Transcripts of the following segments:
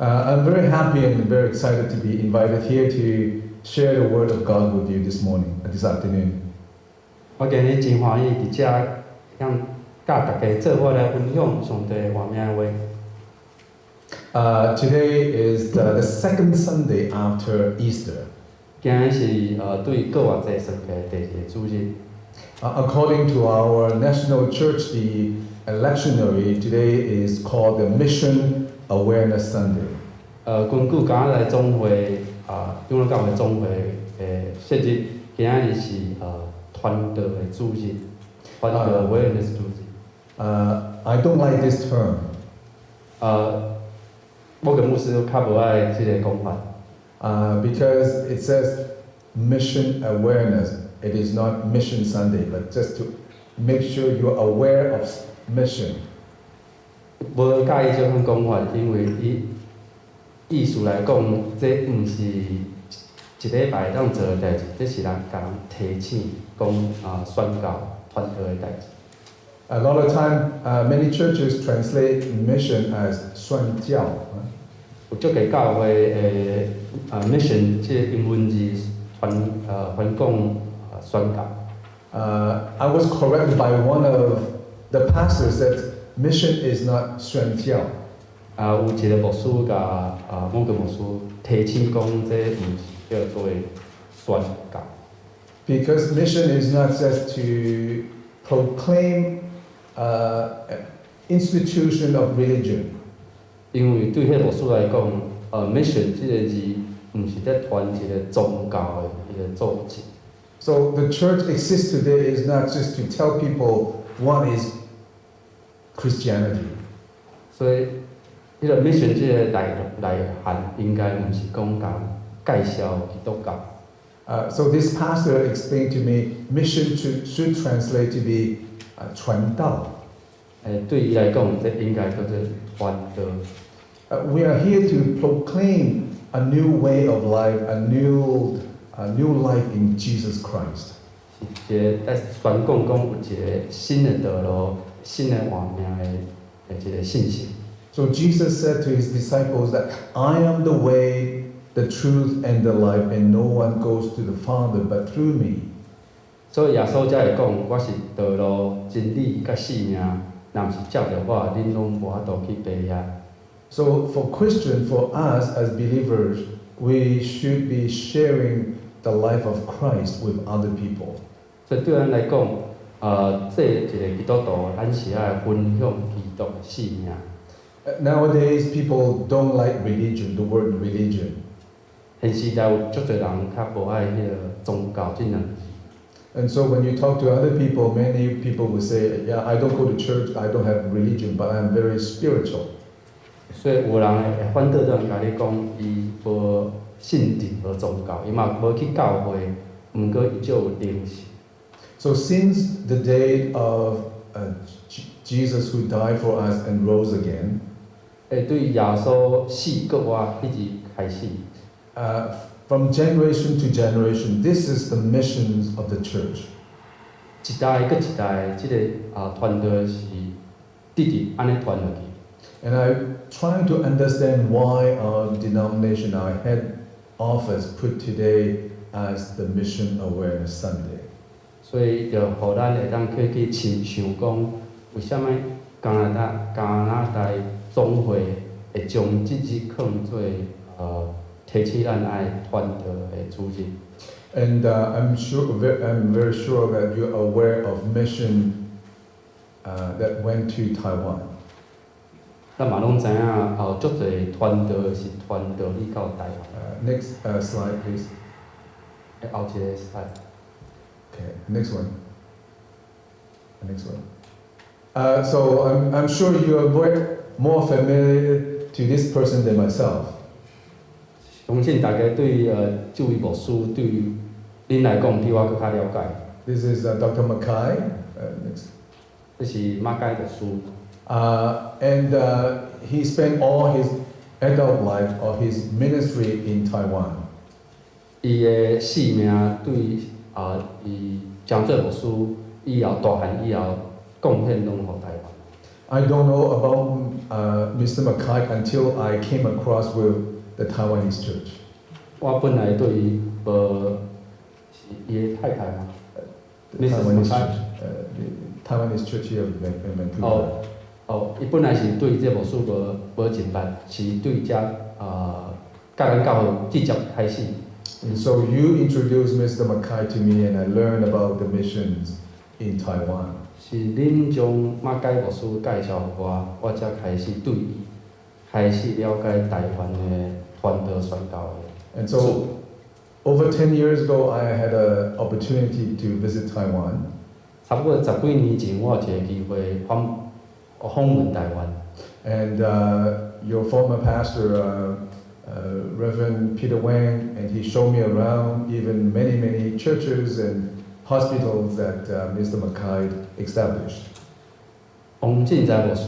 I'm very happy and very excited to be invited here to share the Word of God with you this morning, this afternoon. 我今日真欢喜伫遮，向甲大家做伙来分享上帝话命的话。Today is the second Sunday after Easter. 今日是对各外节圣节第二个主日。According to our national church, the lectionary today is called the Mission Awareness Sunday. 根据今仔来总会长老教会总会设置，今仔日是传道的主日，传道 awareness 主日。I don't like this term. 我跟牧师较无爱即个讲法。Because it says mission awareness. It is not Mission Sunday, but just to make sure you're aware of mission. 无介意这种讲法，因为意思来讲，这毋是一礼拜当做的代志，这是人甲人提醒、讲宣告、传道的代志。A lot of time, many churches translate mission as 宣教。有足个教会mission 即个英文字传讲宣告。I was corrected by one of the pastors that mission is not 宣教。有一个牧师甲某个牧师提醒讲，这毋是叫做宣告。Because mission is not just to proclaim institution of religion. 因为对迄牧师来讲，mission 即个字毋是在传一个宗教的一个组织。So the church exists today is not just to tell people what is Christianity. 所以，迄个 mission 即个内涵应该毋是讲甲介绍基督教。So this pastor explained to me, mission should translate to be 传道。对伊来讲，这应该叫做传道。We are here to proclaim a new way of life, a new life in Jesus Christ. 是一个在宣讲有一个新的道路、新的活命的一个信息。So Jesus said to his disciples that I am the way, the truth, and the life, and no one goes to the Father but through me. 所以耶稣才会讲，我是道路、真理甲生命，若毋是照着我，恁拢无法度去爸遐。So for Christian, for us as believers, we should be sharing the life of Christ with other people. 所以对咱来讲，这一个基督徒，咱是爱分享基督的生命。Nowadays, people don't like religion, the word religion. 现时代有足侪人较无爱迄个宗教这两字。And so when you talk to other people, many people will say, yeah, I don't go to church, I don't have religion, but I'm very spiritual. 所以有人会反倒转甲你讲，伊无信任何宗教，伊嘛无去教会，毋过伊就有灵性。So since the day of Jesus who died for us and rose again, 对耶稣死搁活一直开始。from generation to generation, this is the missions of the church. 一代搁一代，即个传道是直直安尼传落去。And I'm trying to understand why our denomination, our head office, put today as the Mission Awareness Sunday. 所以就互咱会当去想讲，为什么加拿大总会会将即日放做提起咱爱传道的主日。And I'm very sure that you're aware of mission that went to Taiwan. 咱嘛拢知影，足侪传道是传道去到台湾。Next slide, please. 后一个 slide。 Okay, next one. Next one. So I'm sure you are more familiar to this person than myself. 相信大家对这位牧师对恁来讲比我更较了解。This is Dr. Mackay. Next. 这是马街牧师。And he spent all his adult life or his ministry in Taiwan. 伊的生命对伊真做牧师以后大汉以后贡献拢互台湾。I don't know about Mr. Mackay until I came across with the Taiwanese church. 我本来对伊无是伊的太太嘛， The Mrs. Taiwanese Mackay. church, the Taiwanese church here in Vancouver. 伊本来是对这牧师无真捌，是对遮甲咱教会直接开始。 And so you introduced Mr. Mackay to me, and I learned about the missions in Taiwan. 是恁将马介牧师介绍互我才开始对伊开始了解台湾的传道宣教的。 And so, over 10 years ago, I had an opportunity to visit Taiwan. 差不多10几年前，我有一个机会访问台湾。 And your former pastor, Reverend Peter Wang, and he showed me around even many churches and hospitals that Mr. Mackay established. 王进财牧师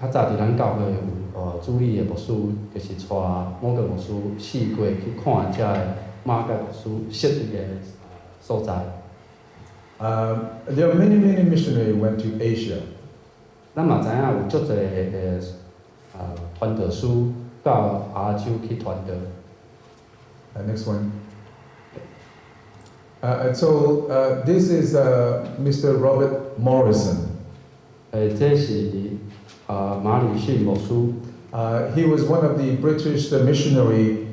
较早伫咱教会有主理的牧师，就是带某个牧师四过去看遮的马介牧师设立的所在。 There are many missionaries went to Asia. 咱嘛知影有足侪的传道师到亚洲去传道。 Next one. And so this is Mr. Robert Morrison. 这是马吕逊牧师， He was one of the British missionary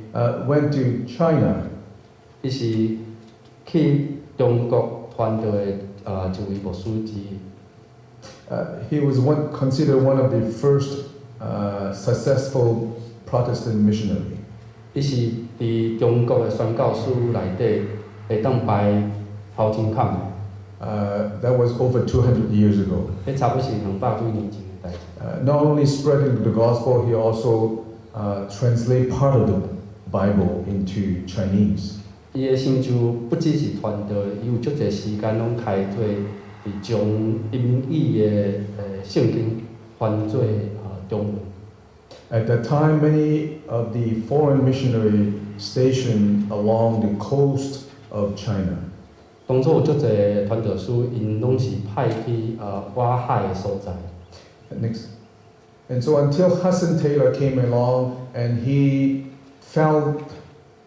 went to China. 伊是去中国传道的一位牧师之一。 He was considered one of the first successful Protestant missionary. 伊是伫中国的宣教师内底会当排头前坎的。 That was over 200 years ago. 迄差不多是200几年前的代志。 Not only spreading the gospel, he also translate part of the Bible into Chinese. 伊的成就不只是传道，伊有足侪时间拢开拓，是将英语的圣经翻做中文。 At that time, many of the foreign missionary stationed along the coast of China. 当初有足侪传道师，因拢是派去外海的所在。 Next. And so until Hudson Taylor came along and he felt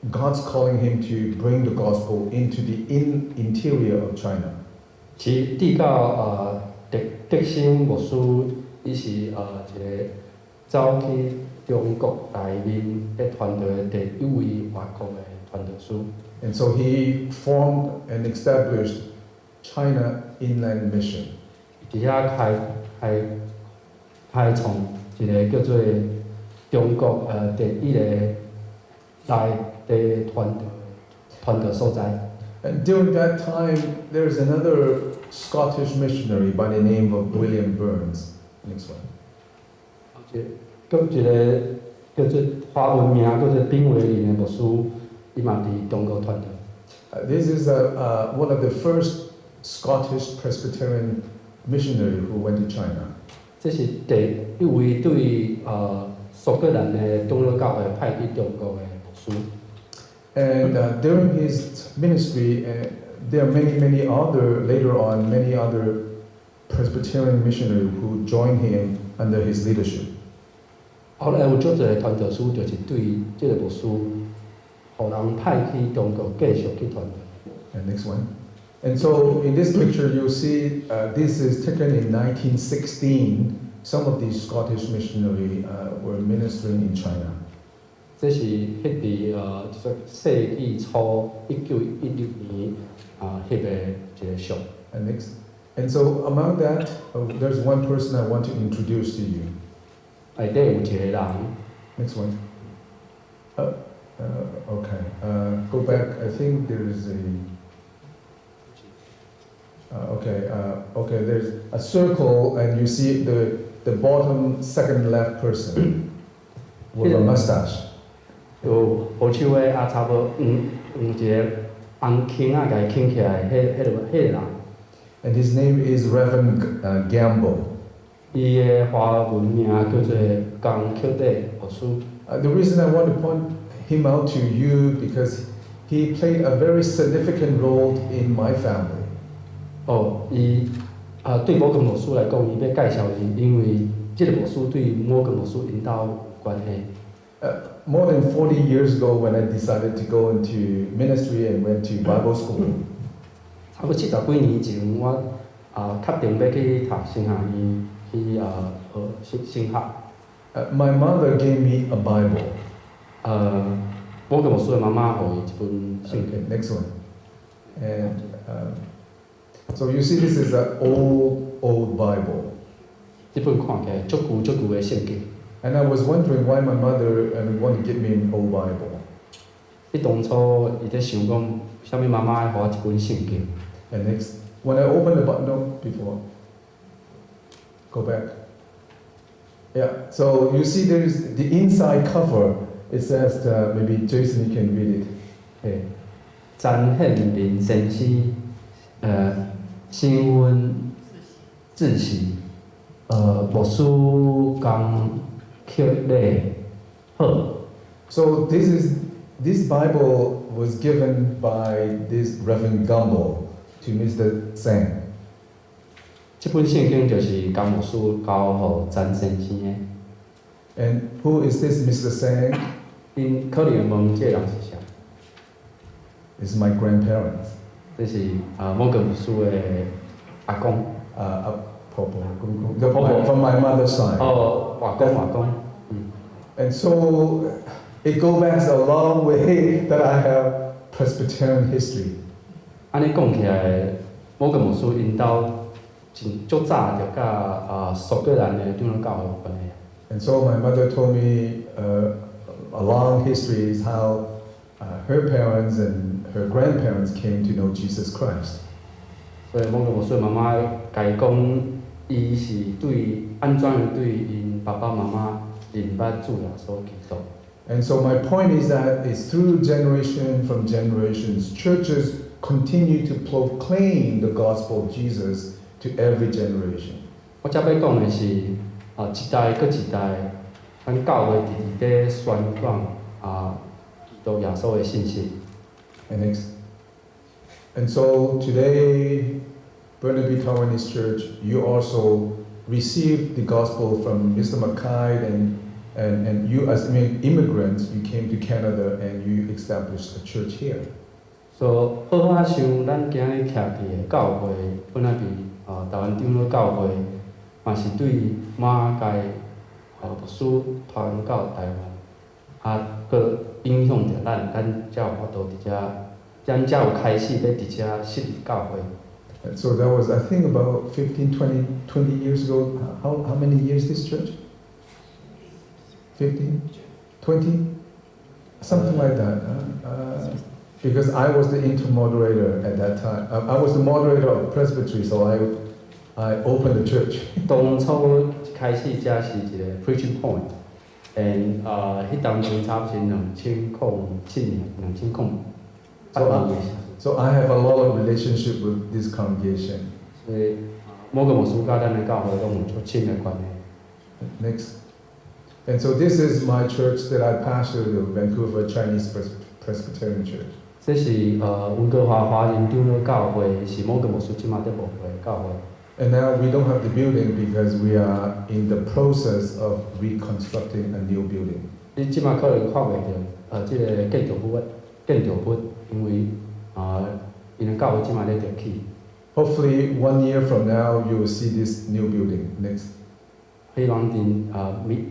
God's calling him to bring the gospel into the interior of China. 是直到德生牧师，伊是一个走去中国内面咧传道的第一位外国的传道师。 And so he formed and established China Inland Mission. 伫遐开创一个叫做中国第一个内地传道所在。 And during that time, there's another Scottish missionary by the name of William Burns. Next one. 佮一个叫做华文名叫做丁伟林的牧师，伊嘛伫中国传道。 This is one of the first Scottish Presbyterian missionary who went to China. 这是第一位对苏格兰的长老教会派去中国的牧师。 And during his ministry, there are many other, later on, many other Presbyterian missionaries who joined him under his leadership. 后来有足侪传道师就是对这个牧师，互人派去中国继续去传道。 And next one. And so in this picture, you'll see this is taken in 1916. Some of these Scottish missionaries were ministering in China. 这是迄伫世纪初1916年翕的一个相。 And next. And so among that, there's one person I want to introduce to you. 内底有一个人， Next one. Okay. Go back. I think there's okay. There's a circle, and you see the bottom second left person with a mustache. 有无手的差不多一个红圈甲伊牵起来，迄个人， And his name is Reverend Gamble. 伊的华文名叫做江丘底牧师。 The reason I want to point him out to you because he played a very significant role in my family. 伊对某个牧师来讲，伊要介绍伊，因为即个牧师对某个牧师引导有关系。More than 40 years ago, when I decided to go into ministry and went to Bible school, 差不多70几年前，我确定要去读神学院，去学神学。my mother gave me a Bible. 某个牧师的妈妈互伊一本圣经。 Okay, next one. And so you see, this is an old Bible. 即本看起来足旧的圣经。 And I was wondering why my mother wanted to give me an old Bible. 伊当初伊在想讲，啥物妈妈会互我一本圣经。 And next, when I opened the Bible, no, before. Go back. Yeah, so you see there's the inside cover. It says, maybe Jason, you can read it. 詹宪林先生，新闻自习，牧师刚曲礼好。 So this Bible was given by this Reverend Gumbo to Mr. Sang. 即本圣经就是甘牧师交互詹先生的。 And who is this Mr. Sang? 因可能会问这个人是啥？ It's my grandparents. 这是某个牧师的阿公。From my mother's side. 外公。And so it goes back a long way that I have Presbyterian history. 安尼讲起来，某个牧师因兜足早就甲苏格兰的长老教会有关系。 And so my mother told me a long history is how her parents and her grandparents came to know Jesus Christ. 所以某个牧师妈妈甲伊讲，伊是安怎样对因爸爸妈妈认捌主耶稣基督。 And so my point is that it's through generation from generations, churches continue to proclaim the gospel of Jesus to every generation. 我遮要讲的是，一代搁一代，咱教会伫咧宣讲基督耶稣的信息。 And so today, Burnaby Taiwanese Church, you also received the gospel from Mr. Mackay, and you as immigrants, you came to Canada and you established a church here. 所以好像咱今日徛伫的教会，本来伫台湾长老教会，嘛是对马街牧师传到台湾，佮影响着咱才有法度伫遮，咱才有开始要伫遮设立教会。 And so that was, I think, about 15, 20 years ago. How many years this church? 15? 20? Something like that. Because I was the inter-moderator at that time. I was the moderator of the presbytery, so I opened the church. 当初一开始遮是一个 preaching point，and 迄当中差不多2007年、2008年。 So I have a lot of relationship with this congregation. 所以某个牧师甲咱的教会拢有足亲的关系。 Next. And so this is my church that I pastor, the Vancouver Chinese Presbyterian Church. 这是温哥华华人长老教会，是某个牧师即马在牧会的教会。 And now we don't have the building because we are in the process of reconstructing a new building. 你即马可能看袂到即个建筑物，因为因的教会即马咧着起。 Hopefully 1 year from now you will see this new building. Next. 希望伫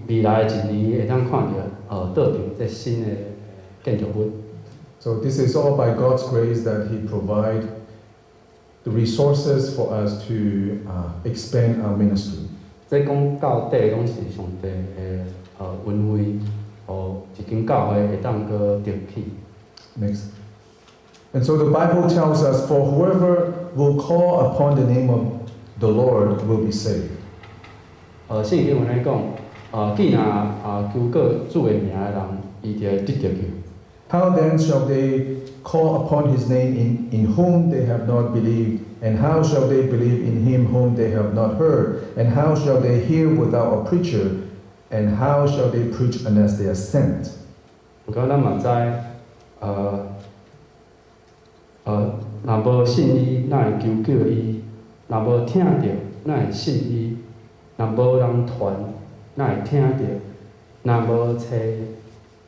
未来的一年会当看到倒场这新的建筑物。 So this is all by God's grace that He provide the resources for us to expand our ministry. 这讲到底拢是上帝的恩惠，互一间教会会当个着起。 Next. And so the Bible tells us, for whoever will call upon the name of the Lord will be saved. 圣经有咧讲，既若求告主的名的人，伊就会得着救。 How then shall they call upon His name in whom they have not believed? And how shall they believe in Him whom they have not heard? And how shall they hear without a preacher? And how shall they preach unless they are sent? 不过咱嘛知，若无信伊，哪会求救伊？若无听着，哪会信伊？若无人传，哪会听着？若无车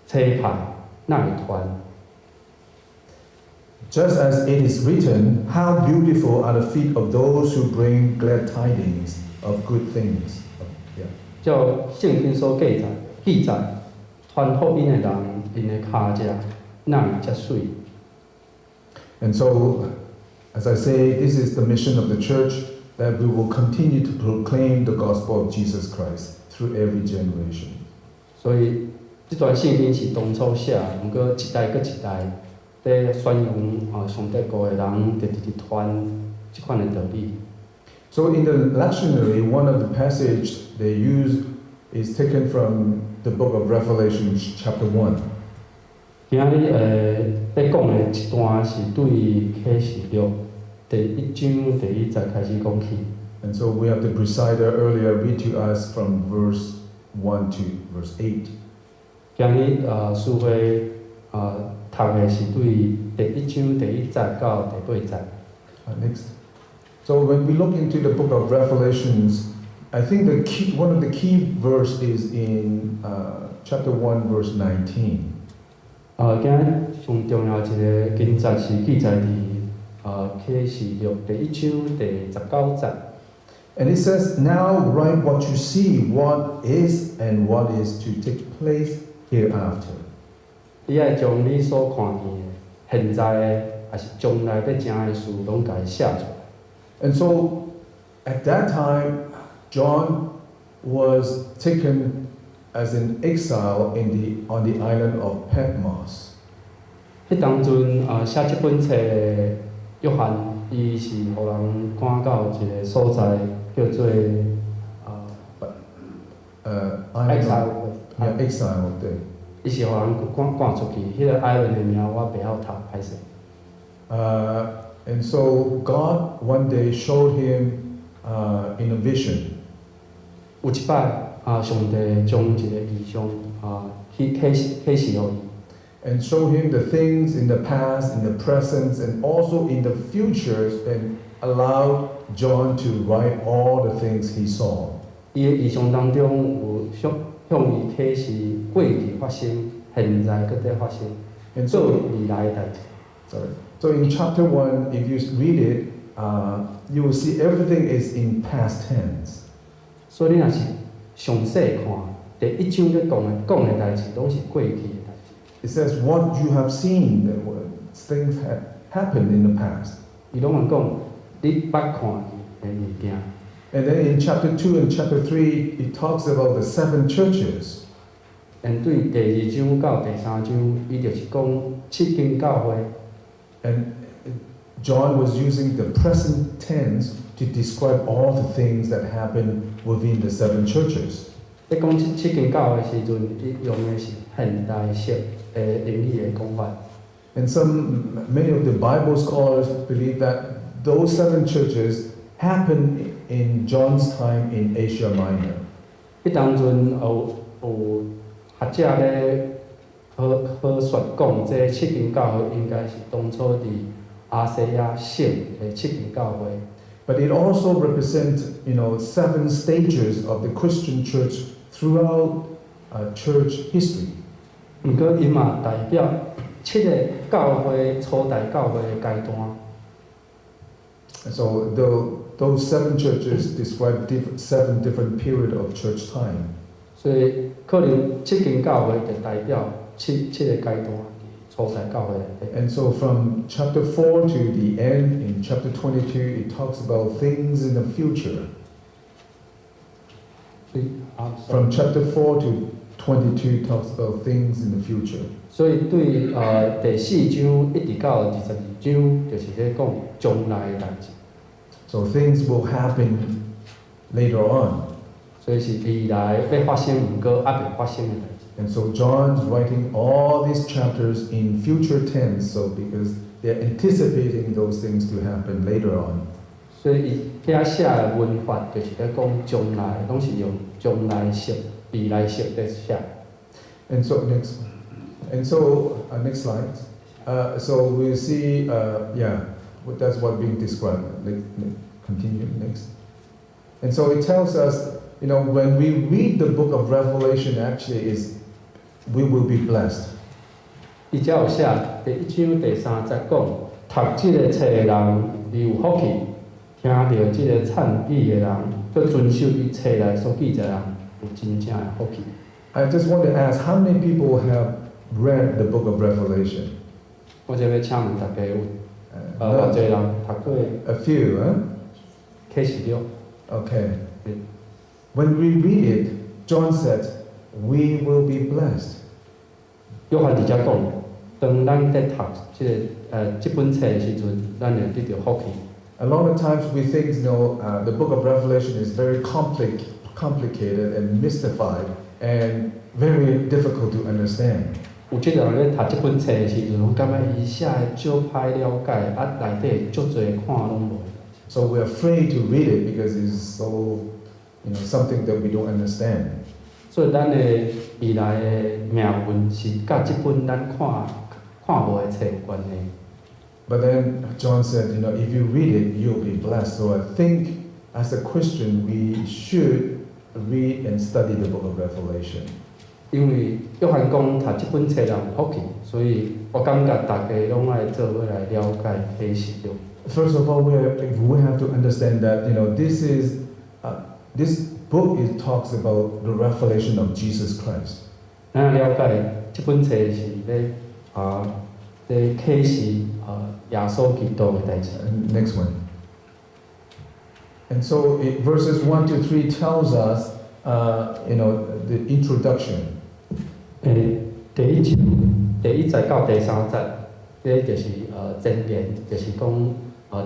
牌，哪会传？ Just as it is written, how beautiful are the feet of those who bring glad tidings of good things. Yeah. 照圣经所记载，传福音的人，因的骹脚哪会遮水？ And so, as I say, this is the mission of the church, that we will continue to proclaim the gospel of Jesus Christ through every generation. 所以，这段圣经是当初写，毋过一代搁一代，在宣扬上帝国的人，就直直传即款的道理。 So in the lectionary, one of the passage they use is taken from the book of Revelation, chapter 1. 今日要讲的一段是对启示录第1章第1节开始讲起。 And so we have the presider earlier read to us from verse 1 to verse 8. 今日书会读的是对第1章第1节到第8节。 Next. So when we look into the book of Revelations, I think one of the key verse is in chapter 1, verse 19. 今日上重要一个经节是记载伫启示录第1章第19节。 And it says, "Now write what you see, what is and what is to take place hereafter." 你爱将你所看见的、现在的，还是将来要成的事，拢家写出来。 And so at that time, John was taken as an exile on the island of Patmos. 迄当阵写即本册的约翰，伊是互人赶到一个所在叫做Island exile， yeah, exile, 对。伊是互人赶出去。迄个 island 的名我袂晓读，歹势。 And so God one day showed him in a vision. 有一摆上帝将一个异象去启示互伊。 And show him the things in the past, in the present, and also in the futures, and allowed John to write all the things he saw. 伊的异象当中有向伊启示过去发生、现在搁在发生、 And 做 so, 未来的代志。 sorry. So in chapter 1, if you read it, you will see everything is in past tense. 所以你若是详细看，第1章咧讲的代志，拢是过去的代志。 It says what you have seen, things have happened in the past. 伊拢会讲你捌看见的物件。 And then in chapter 2 and chapter 3, it talks about the 7 churches. 面对第2章到第3章，伊就是讲7间教会。 And John was using the present tense to describe all the things that happened within the 7 churches. 咧讲7间教会的时阵，伊用的是现代式的灵语的讲法。 And many of the Bible scholars believe that those 7 churches happened in John's time in Asia Minor. 迄当阵有学者咧好说讲，这7间教会应该是当初伫亚细亚省的7间教会。 But it also represents, 7 stages of the Christian church throughout church history. 毋过伊嘛代表7个教会初代教会的阶段。 So those 7 churches describe 7 different periods of church time. 所以可能7间教会就代表7个阶段，初代教会内底。 And so from chapter 4 to the end, in chapter 22, it talks about things in the future. 所以From chapter 4 to 22 talks about things in the future. 所以对第4章一直到22章，就是咧讲将来的代志。 So things will happen later on. 所以是未来要发生，毋过还未发生的代志。 And so John's writing all these chapters in future tense, so because they're anticipating those things to happen later on. 所以伊遐写的文法就是咧讲将来，拢是用将来式、未来式在写。 And so next slide. So we see, that's what being described. continue next. And so it tells us, when we read the book of Revelation, actually we will be blessed. 伊才有写第1章第3节讲，读即个册的人，伊有福气；听到即个赞美的人，佮遵守伊册内所记载的人，有真正的福气。I just want to ask, how many people have read the book of Revelation? 我这要请问大家有，偌 Not 侪人读过 a few, huh? 启示录？ Okay. Yeah. When we read it, John said, we will be blessed. 约翰直接讲，当咱在读即本册的时阵，咱会得到福气。A lot of times we think, the book of Revelation is very complicated and mystified and very difficult to understand. 有即个人咧读即本册的时阵，我感觉伊写的少歹了解，内底足侪看拢无。So we're afraid to read it because it's so, something that we don't understand. 所以咱的未来的命运是甲即本咱看无的册有关系。But then John said, if you read it, you'll be blessed. So I think as a Christian, we should read and study the book of Revelation. 因为约翰讲读即本册人有福气，所以我感觉大家拢爱做伙来了解启示录。First of all, we have to understand that, this book talks about the revelation of Jesus Christ. 咱了解即本册是咧启示耶稣基督的代志。Next one. And so verses 1 to 3 tells us, the introduction. 第1章第1节到第3节，这就是前言，就是讲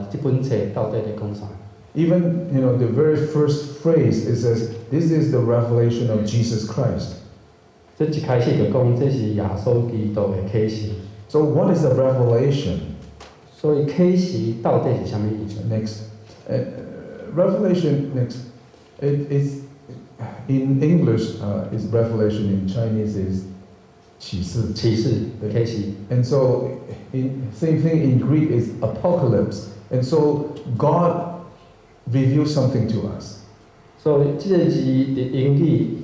即本册到底在讲啥。Even, the very first phrase, it says, this is the revelation of Jesus Christ. 这一开始就讲这是耶稣基督的启示。So what is a revelation? 所以启示到底是啥物意思？ Next. Revelation, next. It's, in English, is revelation. In Chinese is 启示.启示，启示。 And so, same thing in Greek is apocalypse. And so, God reveals something to us. 所以这个字伫英语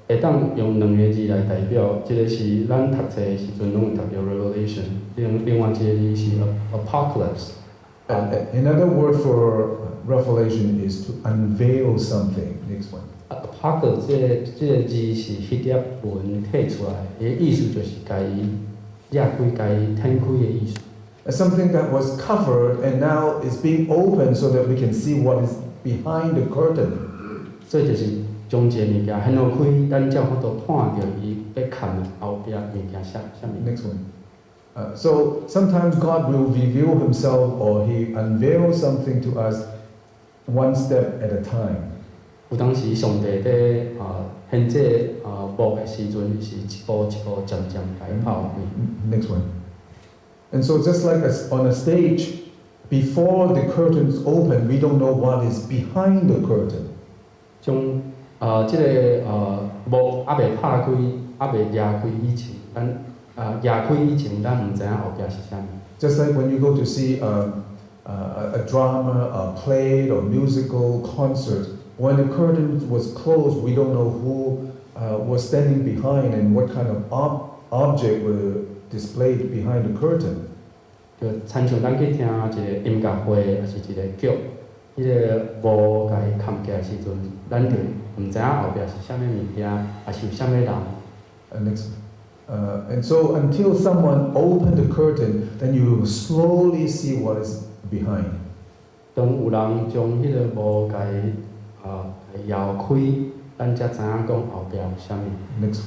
会当用2个字来代表，一个是咱读册的时阵拢会读到 revelation， 另外一个字是 apocalypse。 Another word for revelation is to unveil something. Next one. apocalypse 这个字是迄粒文摕出来，伊的意思就是甲伊裂开、甲伊摊开的意思。 Something that was covered and now is being opened so that we can see what is behind the curtain. 所以就是将一个物件掀落开，咱才有法度看到伊要藏后壁物件啥物。 Next one. So sometimes God will reveal Himself or He unveils something to us one step at a time. 有当时上帝在显这幕的时阵，是一步一步渐渐甲伊抛开。 Next one. And so just like on a stage, before the curtains open, we don't know what is behind the curtain. 将即个幕还未拍开，还未裂开以前，咱裂开以前，咱毋知影后壁是啥物。 Just like when you go to see a drama, a play, or musical concert, when the curtain was closed, we don't know who was standing behind and what kind of object were displayed behind the curtain. 就亲像咱去听一个音乐会，还是一个剧，迄个幕甲伊盖起来时阵，咱就毋知影后壁是啥物物件，还是有啥物人。And so until someone opened the curtain, then you will slowly see what is behind. 当有人将迄个幕甲伊摇开，咱才知影讲后壁有啥物。 Next.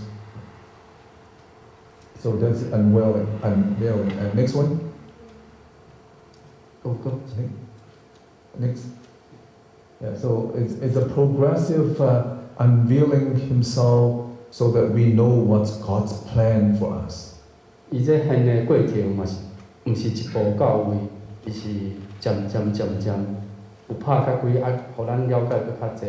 So that's unveiling. Next one. Go. Next. Yeah. So it's a progressive unveiling Himself so that we know what's God's plan for us. 伊这现的过程嘛是，毋是一步到位，伊是渐渐有拍较开，互咱了解佫较济。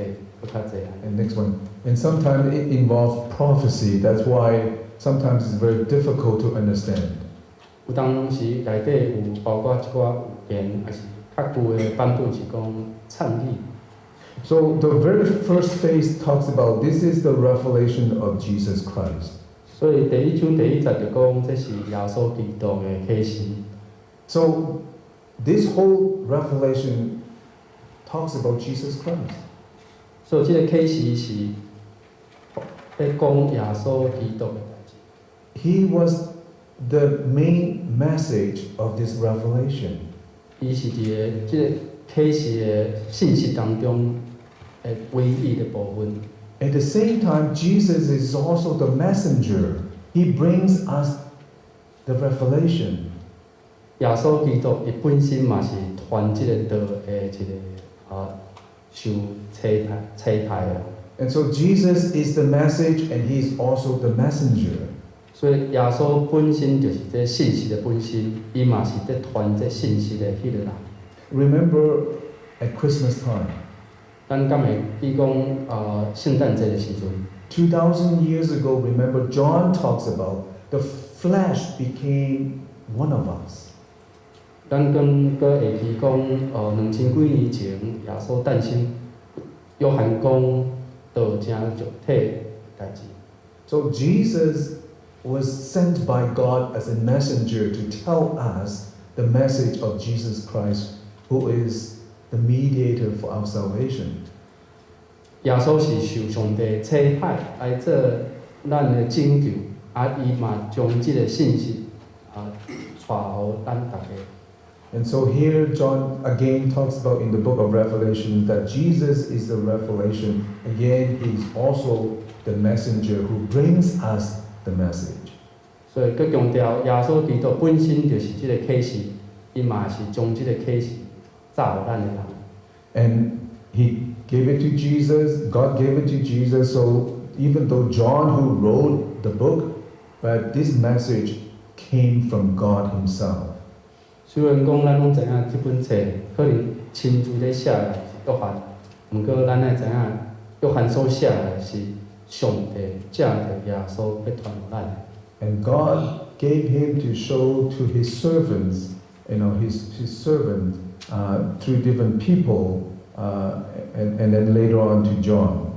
And next one. And sometimes it involves prophecy. That's why sometimes it's very difficult to understand. 有当时内底有包括一寡预言，还是较旧的版本是讲倡议。 So the very first phase talks about this is the revelation of Jesus Christ. 所以第一章第一节就讲，这是耶稣基督的启示。 So this whole revelation talks about Jesus Christ. 所以这个启示是在讲耶稣基督的代志。 He was the main message of this revelation. 伊是伫个即个启示的信息当中的唯一的部分。 At the same time, Jesus is also the messenger. He brings us the revelation. 耶稣基督伊本身嘛是传即个道的一个受差派的。 And so Jesus is the message and he is also the messenger. 所以耶稣本身就是这信息的本身，伊嘛是在传这信息的迄个人。 Remember at Christmas time, 咱敢会记讲圣诞节的时阵， 2000 years ago, remember John talks about the flesh became one of us. 咱跟会记讲2000几年前耶稣诞生，约翰讲道成肉体的代志。 So Jesus was sent by God as a messenger to tell us the message of Jesus Christ, who is the mediator for our salvation. 耶稣是受上帝差派来做咱的拯救，伊嘛将即个信息传予咱大家。 And so here John again talks about in the book of Revelation that Jesus is the revelation. Again, he's also the messenger who brings us the message. 所以，佮强调耶稣基督本身就是即个启示，伊嘛是将即个启示照予咱的人。 And he gave it to Jesus, God gave it to Jesus. So even though John who wrote the book, but this message came from God himself. 虽然讲咱拢知影即本册可能亲自咧写的是约翰，毋过咱爱知影约翰所写的是上帝借着耶稣要传予咱的。 And God gave him to show to his servants, his servant through different people, and then later on to John.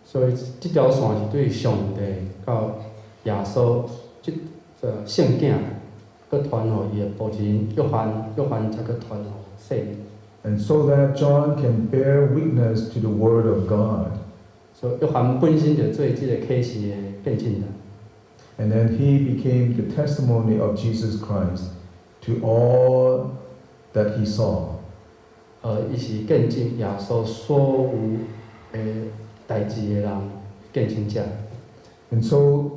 所以即条线是对上帝到耶稣即圣经，佮传予伊的仆人约翰才佮传予世人。 And so that John can bear witness to the word of God. 所以约翰本身就做即个启示的见证人。 And then he became the testimony of Jesus Christ to all that he saw. 伊是见证耶稣所有的代志的人，见证者。 And so,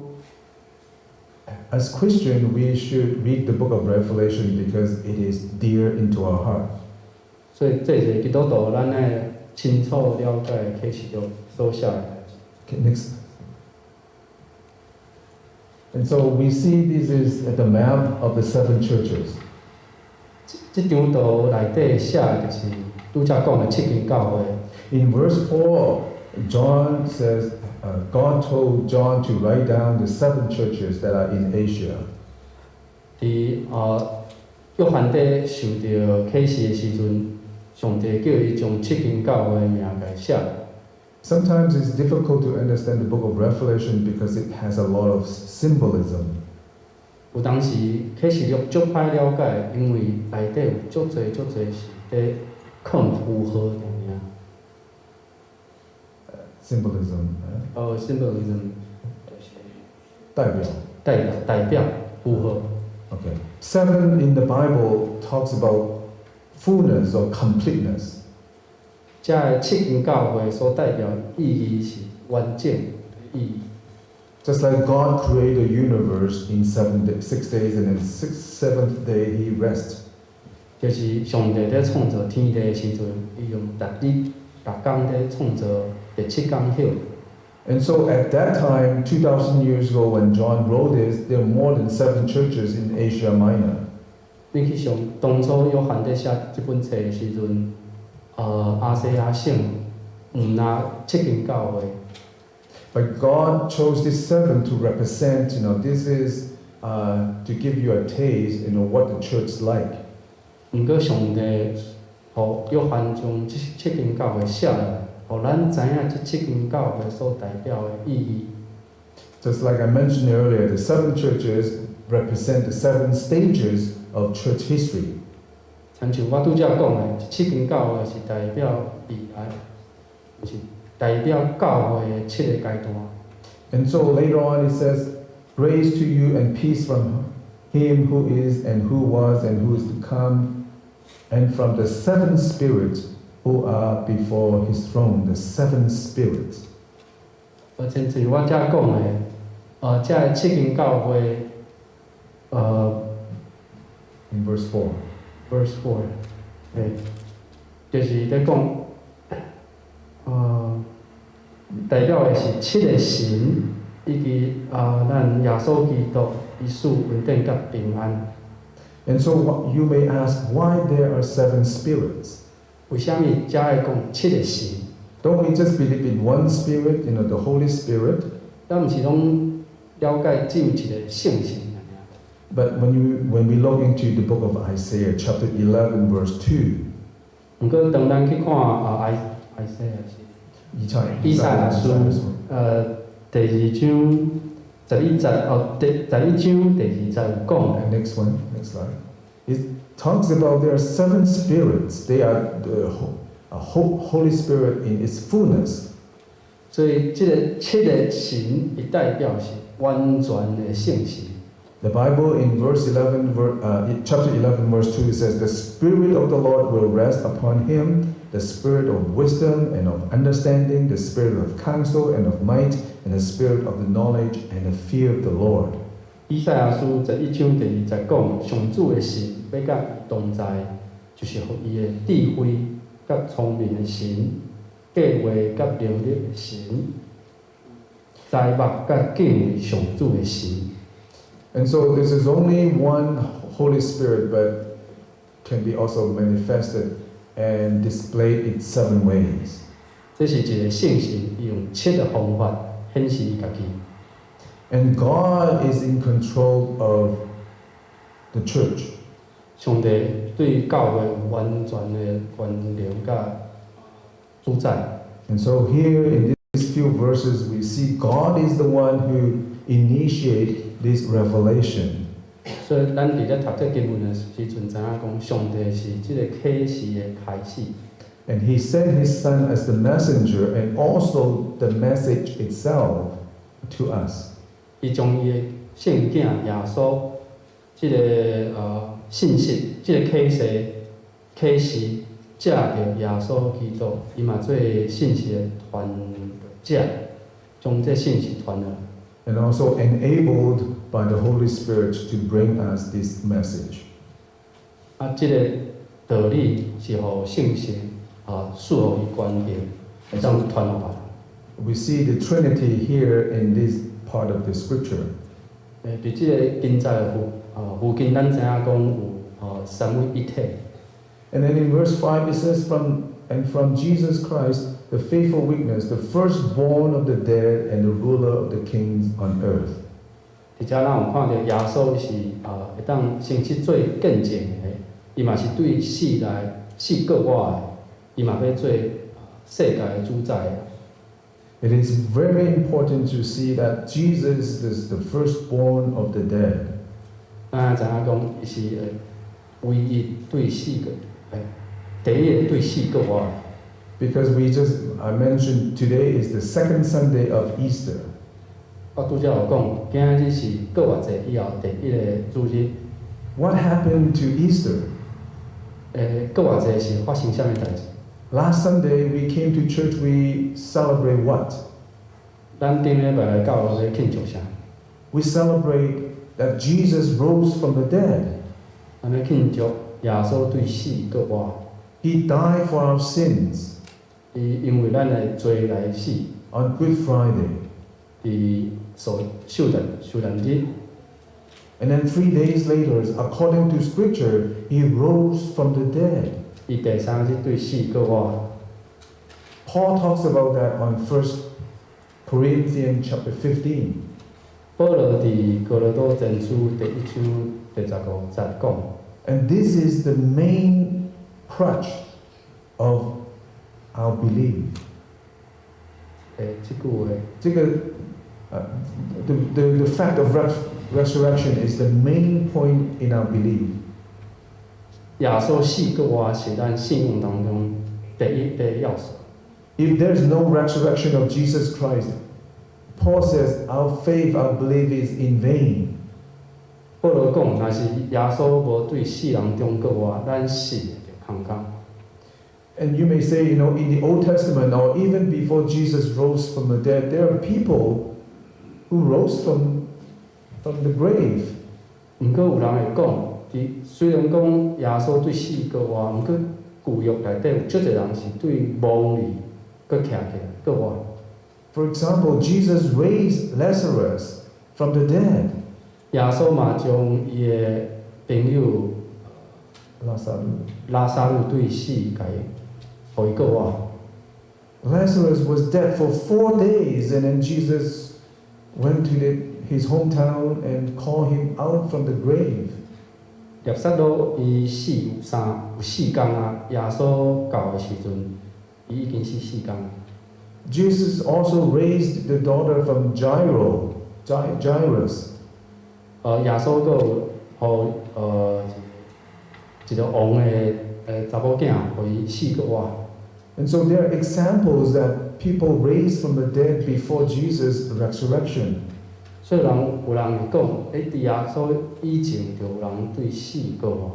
as Christian, we should read the book of Revelation because it is dear into our heart. 所以这是基督徒咱爱清楚了解启示录所写的代志。 Okay, next. And so we see this is the map of the seven churches. 即张图内底写的就是拄则讲的七间教会。 In verse 4, John says, God told John to write down the seven churches that are in Asia. 伫约翰在受到启示的时阵，上帝叫伊将七间教会的名给写。 Sometimes it's difficult to understand the book of Revelation because it has a lot of symbolism. 有当时启示录足歹了解，因为内底有足侪是在藏符号的尔。 Symbolism. symbolism 代表符号。 Okay. 7 in the Bible talks about fullness or completeness. 这七间教会所代表意义是完整的意义。 Just like God created the universe in 6 days and then seventh day he rests. 就是上帝在创造天地的时阵，伊用逐工在创造第七天休。 And so at that time, 2,000 years ago when John wrote this, there were more than 7 churches in Asia Minor. 你去想当初约翰在写这本册的时阵，亚细亚省毋若七间教会。 But God chose these 7 to represent, this is to give you a taste, what the church's like. 毋过上帝互约翰将即7间教会写落来，互咱知影即7间教会所代表的意义。Just like I mentioned earlier, the 7 churches represent the 7 stages of church history. 亲像我拄则讲的，即7间教会是代表未来，是代表教会的7个阶段。And so later on it says, "Grace to you and peace from him who is and who was and who is to come, and from the 7 spirits who are before his throne," the 7 spirits. 亲像我遮讲的，遮个7间教会，In verse 4. verse 4，就是咧讲，代表的是7个神，以及咱耶稣基督伊赐稳定甲平安。And so you may ask why there are 7 spirits. 为虾米遮会讲7个神？ Don't we just believe in one spirit, the Holy Spirit? 咱毋是拢了解只有一个圣神尔。But when we look into the book of Isaiah, chapter 11, verse 2, 毋过当咱去看以赛亚是以赛亚书第2章11节第11章第2节有讲。 And next one, next slide. It talks about there are 7 spirits. They are the Holy Spirit in its fullness. 所以即个7个神，伊代表是完全的圣神。 The Bible in chapter 11, verse 2 says, "The Spirit of the Lord will rest upon him, the Spirit of wisdom and of understanding, the Spirit of counsel and of might, and the Spirit of the knowledge and the fear of the Lord." 以赛亚书11章第2节讲，上主的神要甲伊同在，就是互伊的智慧甲聪明的神，计划甲能力的神，财目甲敬畏上主的神。 And so this is only one Holy Spirit, but can be also manifested and displayed in 7 ways. 这是一个圣神，伊用7个方法显示伊家己。 And God is in control of the church. 上帝对教会有完全的权力甲主宰。 And so here in these few verses, we see God is the one who initiates this revelation. 所以咱伫咧读这经文的时阵，知影讲上帝是即个启示的开始。 And he sent his son as the messenger and also the message itself to us. 伊将伊的圣囝耶稣即个信息，即个启示借着耶稣基督，伊嘛做信息的传者，将这信息传落来。 And also enabled by the Holy Spirit to bring us this message. 即个道理是互圣神赐予伊关键，会当传落来。 We see the Trinity here in this part of the scripture. 伫即个经节的附近，咱知影讲有三位一体。 And then in verse 5 it says, from Jesus Christ, the faithful witness, the firstborn of the dead and the ruler of the kings on earth. 伫遮咱有看到耶稣是会当先去做见证的，伊嘛是对世国外的，伊嘛要做世界的主宰的。 It is very important to see that Jesus is the firstborn of the dead. 咱知影讲，伊是唯一对世国，第一个对世国外的。 Because I mentioned today is the second Sunday of Easter. 我拄则有讲，今日是国外节以后第一个主日。 What happened to Easter? 国外节是发生啥物代志？ Last Sunday we came to church, we celebrate what? 咱顶礼拜来教会要庆祝啥？ We celebrate that Jesus rose from the dead. 咱要庆祝耶稣对世国外， He died for our sins 伊因为咱的罪来死， on Good Friday. 伫受难日。 And then 3 days later, according to Scripture, He rose from the dead. 伊第三日对世国外。 Paul talks about that on 1 Corinthians chapter 15. 保罗伫哥罗多前书第1章第15节讲， And this is the main crutch of our belief. 即句话，这个 the fact of resurrection is the main point in our belief. 耶稣死搁活是咱信仰当中第一个要素。 If there's no resurrection of Jesus Christ, Paul says our faith, our belief is in vain. 保罗讲，若是耶稣无对世人中搁活，咱信的就空空。 And you may say, you know, in the Old Testament or even before Jesus rose from the dead, there are people who rose from the grave. 毋过有人会讲，虽然讲耶稣对死搁活，毋过旧约内底有足侪人是对亡里搁徛起来搁活。 For example, Jesus raised Lazarus from the dead. 耶稣嘛将伊的朋友 拉撒路对死甲伊，互伊搁活。 Lazarus was dead for 4 days, and then Jesus went to his hometown and called him out from the grave. 约瑟路伊死有4天啊，耶稣到的时阵，伊已經是4天。 Jesus also raised the daughter from Jairus. 耶穌個互一個王的查某囝，互伊死個活。 And so there are examples that people raised from the dead before Jesus' resurrection. 所以有人會講，佇耶穌以前就有人對死個活。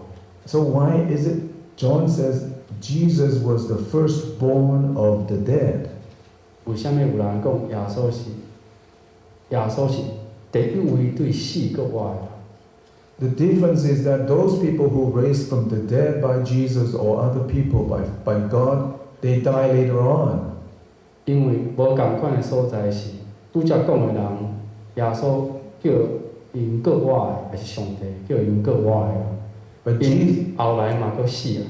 So why is it John says Jesus was the firstborn of the dead? 為什麼有人講耶穌是第一位對死個活的？ The difference is that those people who raised from the dead by Jesus or other people by God, they die later on. 因為無共款的所在是，拄則講的人，耶穌叫因過活的，還是上帝叫因過活的？ But 因後來嘛佫死啊！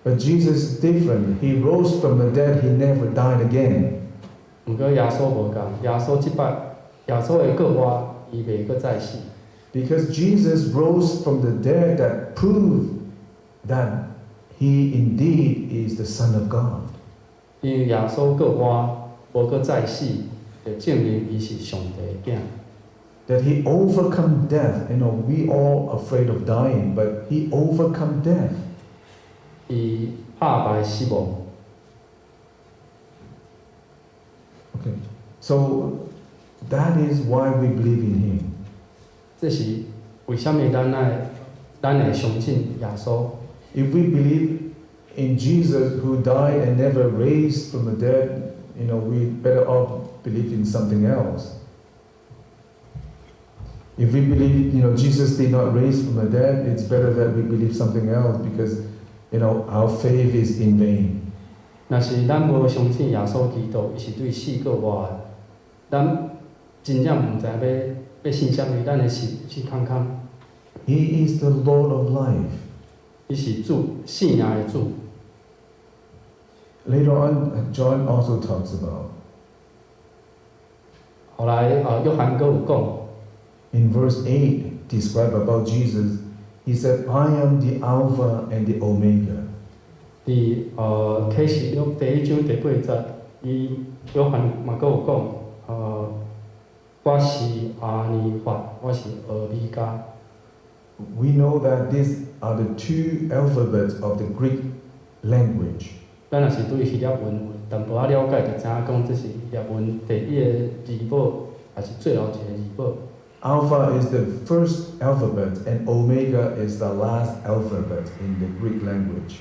But Jesus is different. He rose from the dead. He never died again. 毋過耶穌無共，耶穌即擺，耶穌的過活，伊袂佫再死。 Because Jesus rose from the dead, that proved that he indeed is the Son of God. 因為耶穌過活無佫再死，就證明伊是上帝的囝。 That he overcome death. You know, we all afraid of dying, but he overcome death. 伊打敗死亡。 Okay. So that is why we believe in him. 這是為什麼咱會相信耶穌？ If we believe in Jesus who died and never raised from the dead, you know, we better off believe in something else. If we believe, you know, Jesus did not raise from the dead, it's better that we believe something else because, you know, our faith is in vain. 若是咱無相信耶穌基督，伊是對死過活的，咱真正毋知要信啥物，咱的信是空空。 He is the Lord of life. 伊是主，信命的主。 Later on, John also talks about, 後來約翰閣有講， in verse 8, describe about Jesus, he said, I am the Alpha and the Omega. 佇啟示錄第1章第8節，伊約翰嘛閣有講，我是阿尼法，我是俄米伽。 We know that these are the two alphabets of the Greek language. 咱若是對希臘文有淡薄仔了解，就知影講這是希臘文第一個字母，還是最後一個字母。 Alpha is the first alphabet and Omega is the last alphabet in the Greek language.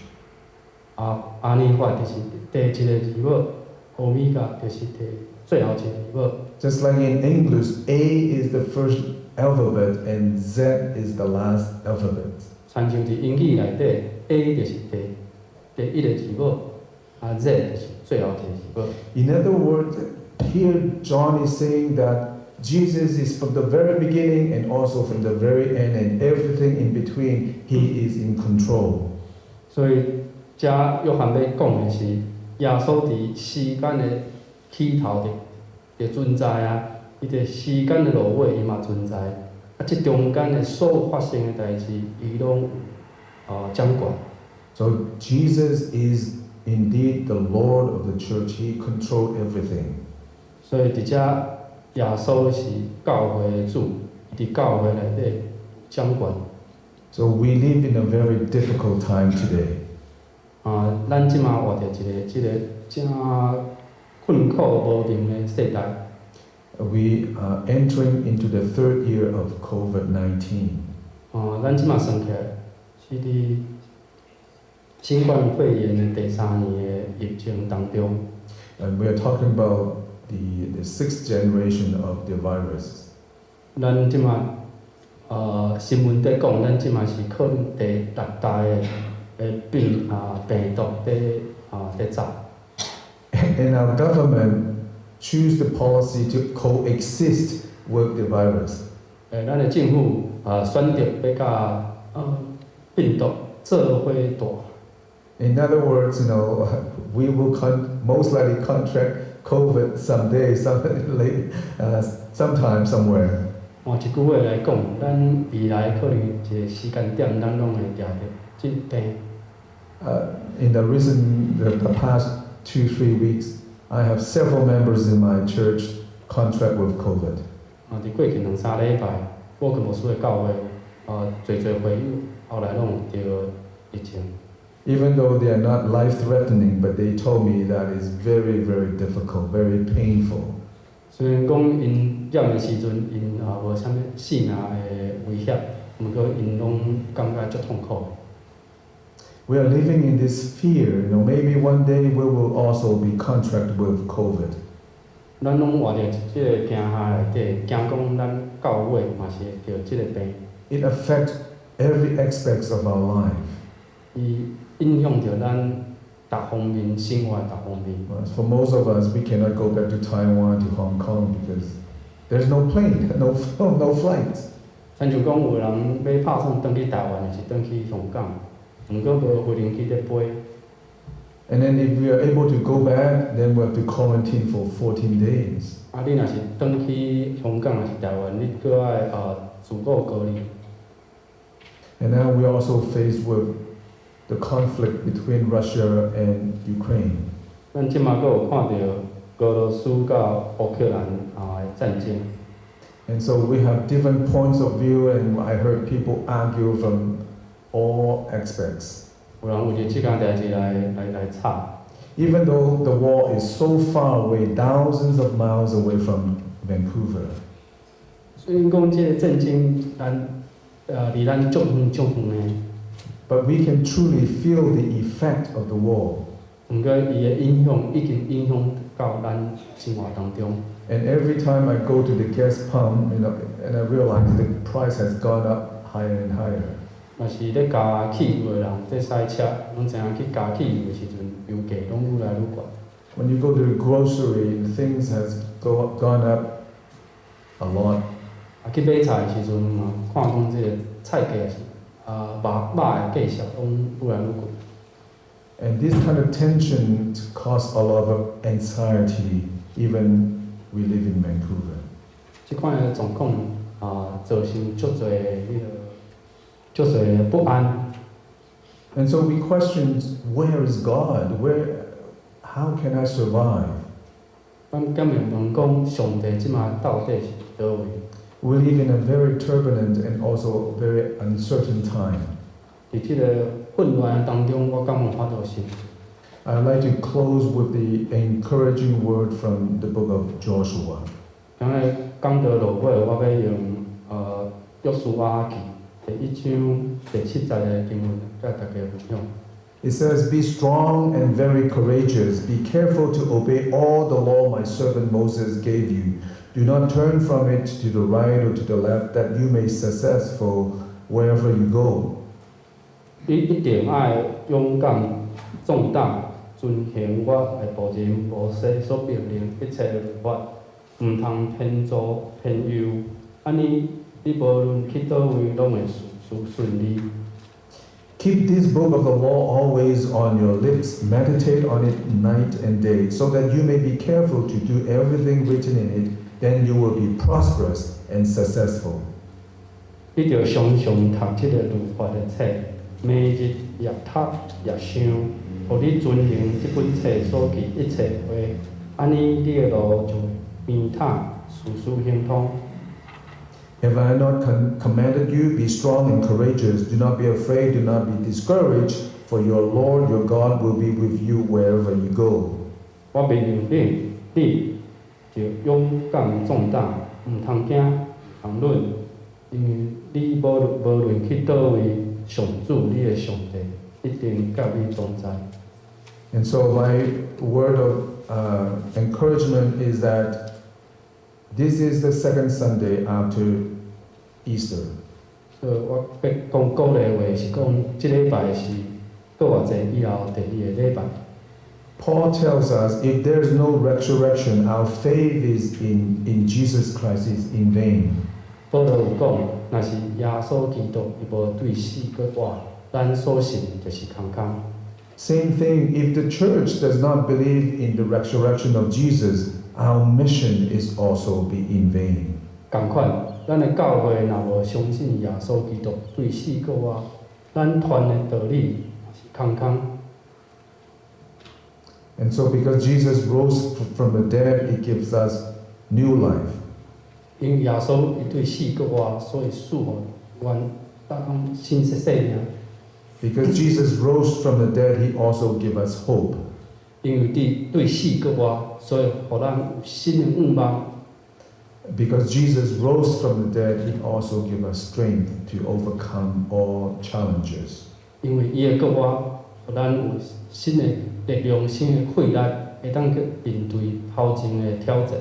阿尼法就是第一個字母，歐米伽就是最後一個字母。 Just like in English, A is the first alphabet and Z is the last alphabet. 親像佇英語內底 ，A 就是第一個字母，Z 就是最後一個字母。 In other words, here John is saying that Jesus is from the very beginning and also from the very end, and everything in between, he is in control. 所以，這約翰要講的是，耶穌佇時間的起頭就存在啊，伊佇時間的落尾伊嘛存在，啊，即中間的所有發生的代志，伊攏掌管。 So Jesus is indeed the Lord of the church. He controlled everything. 所以伫遮耶稣是教会的主，伫教会内底掌管。 So we live in a very difficult time today. 咱即马活着即个真困苦无明的世代。 We are entering into the third year of COVID-19. 咱即马算起来是伫新冠肺炎的第3年的疫情当中。 And we are talking about the sixth generation of the virus. 咱即马新闻在讲，咱即马是可能第6代的病毒在走。 And our government choose the policy to coexist with the virus. 咱的政府选择要甲病毒做伙大。 In other words, we will most likely contract COVID someday, sometime, somewhere. 换一句话来讲，咱未来可能一个时间点，咱拢会掠着即病。 In the past 2-3 weeks, I have several members in my church contract with COVID. 伫过去2-3礼拜，我跟牧师的教会侪会友，后来拢有着疫情。 Even though they are not life-threatening, but they told me that it's very, very difficult, very painful. 虽然讲因染的时阵，因无啥物性命的威胁，毋过因拢感觉足痛苦。 We are living in this fear. Maybe one day we will also be contracted with COVID. 咱拢活着即个惊吓内底，惊讲咱到尾嘛是会着即个病， It affects every aspect of our life. 伊影响着咱各方面生活各方面。 For most of us, we cannot go back to Taiwan, to Hong Kong, because there's no plane, no flights. 亲像讲有人要拍算转去台湾，是转去香港，毋过无飞行机咧飞。 And then if we are able to go back, then we have to quarantine for 14 days. 你若是转去香港，若是台湾，你搁爱自我隔离。 And now we are also faced with the conflict between Russia and Ukraine. 咱即马搁有看到俄罗斯甲乌克兰的战争。 And so we have different points of view, and I heard people argue from all aspects. 有人为着即件代志来吵。 Even though the war is so far away, thousands of miles away from Vancouver. 虽然讲即个战争离咱足远的， But we can truly feel the effect of the war. 毋过伊的影响已经影响到咱生活当中。 And every time I go to the gas pump, and I realize the price has gone up higher and higher. 若是咧加汽油的人，在驶车，拢知影去加汽油的时阵，油价拢愈来愈悬。 When you go to the grocery, things has gone up a lot. 去买菜的时阵嘛，看讲即个菜价是肉的价钱拢愈来愈贵。 And this kind of tension causes a lot of anxiety, even we live in Vancouver. 即款的状况造成足侪不安。 And so we question, where is God? How can I survive? 咱敢会问讲，上帝即马到底是倒位？ We live in a very turbulent and also very uncertain time. 伫即个混乱当中，我敢有法度信。 I'd like to close with the encouraging word from the book of Joshua. 今日讲到落尾，我要用约书亚记第1章第7节的经文，甲大家分享。 It says, "Be strong and very courageous. Be careful to obey all the law my servant Moses gave you. Do not turn from it to the right or to the left, that you may be successful wherever you go." 你一定爱勇敢壮胆，遵行我的仆人摩西所命令一切律法，毋通偏左偏右，安尼你无论去倒位，拢会顺利。 Keep this book of the law always on your lips. Meditate on it night and day, so that you may be careful to do everything written in it. Then you will be prosperous and successful. 你着常常读即个律法的册，每日夜读夜想，互你遵行即本册所记一切话，安尼你的路就会平坦，事事亨通。Have I not commanded you? Be strong and courageous. Do not be afraid. Do not be discouraged. For your Lord, your God, will be with you wherever you go. 我命令你就勇敢壮胆，毋通惊，毋通论，因为你无论去倒位，上主你的上帝一定甲你同在。And so my word of encouragement is that this is the second Sunday after Easter. 我要讲鼓励的话是讲，即礼拜是过偌济以后第二个礼拜。Paul tells us if there's no resurrection, our faith is in Jesus Christ is in vain. 保罗有讲，若是耶稣基督伊无对死搁活，咱所信就是空空。Same thing, if the church does not believe in the resurrection of Jesus, our mission is also be in vain. 共款，咱的教会若无相信耶稣基督对死搁活，咱传的道理也是空空。And so because Jesus rose from the dead, it gives us new life. 因为耶稣伊对死搁活，所以赐予阮当新生命。Because Jesus rose from the dead, he also gives us hope. 因为对死搁活，所以互咱有新的愿望。Because Jesus rose from the dead, he also gives us strength to overcome all challenges. 因为伊的搁活，互咱有新的力量、新的气力，会当去面对头前的挑战。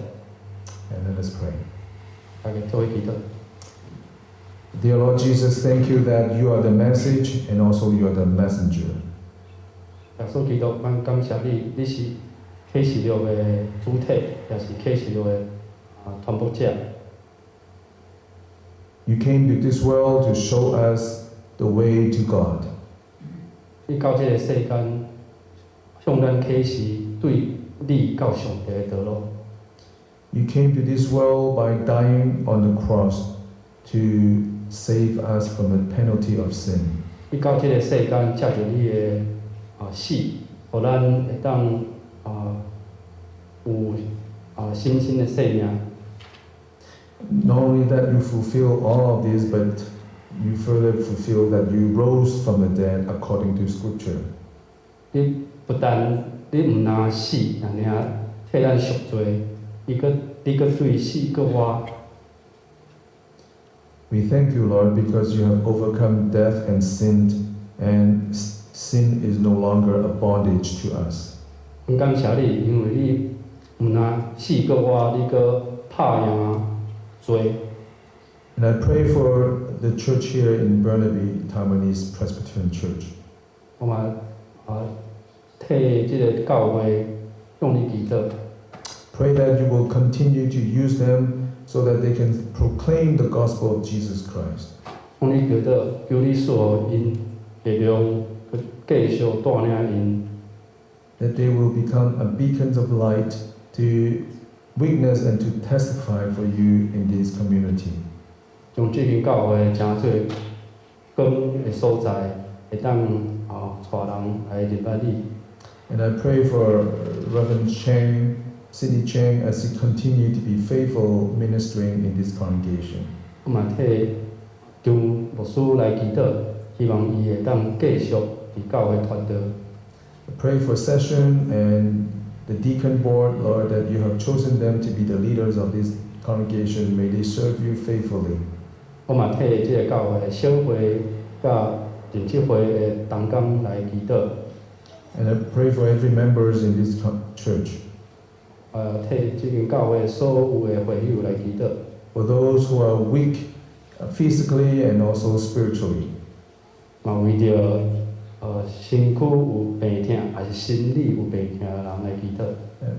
And let us pray. 大家做伙祈祷。Dear Lord Jesus, thank you that you are the message and also you are the messenger. 耶稣基督，咱感谢你，你是启示录的主体，也是启示录的传播者。You came to this world to show us the way to God. 你到这个世间，向咱启示对你到上帝的道路。You came to this world by dying on the cross to save us from the penalty of sin. 你到这个世间，借着你的死，互咱会当有新鲜的生命。Not only that you fulfill all of this, but you further fulfill that you rose from the dead according to Scripture. 你不但你毋单死，而且替咱赎罪，你搁对死搁活。We thank you, Lord, because you have overcome death and and sin is no longer a bondage to us. 很感谢你，因为你毋但死搁活，你搁拍赢罪。And I pray for the church here in Burnaby, Taiwanese Presbyterian Church. 我嘛替即个教会向你祈祷， Pray that you will continue to use them so that they can proclaim the gospel of Jesus Christ. 向你祈祷，求你赐予因力量，去继续带领因。That they will become a beacon of light to witness and to testify for you in this community. 将这间教会成做光的所在，会当带人来认识你。 And I pray for Reverend Cheng, Sidney Cheng, as he continue to be faithful ministering in this congregation. 我嘛替张牧师来祈祷，希望伊会当继续伫教会传道。 I pray for Session and the deacon board, Lord, that you have chosen them to be the leaders of this congregation. May they serve you faithfully. 我嘛替即个教会小会甲定期会的同工来祈祷。 And I pray for every members in this church. 替即间教会所有的会友来祈祷。 For those who are weak physically and also spiritually. 嘛为着身躯有病痛，还是心理有病痛的人来祈祷。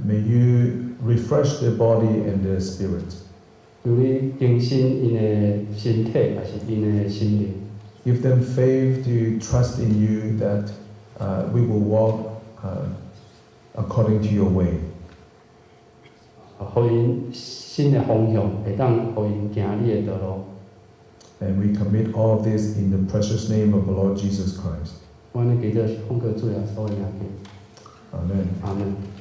May you refresh their body and their spirit. 求你更新因的身体，还是因的心灵。 Give them faith to trust in you that we will walk according to your way. 互因新的方向，会当互因行你的道路。And we commit all of this in the precious name of the Lord Jesus Christ. 我呢祈祷是奉靠主耶稣的名祈， Amen. 阿门。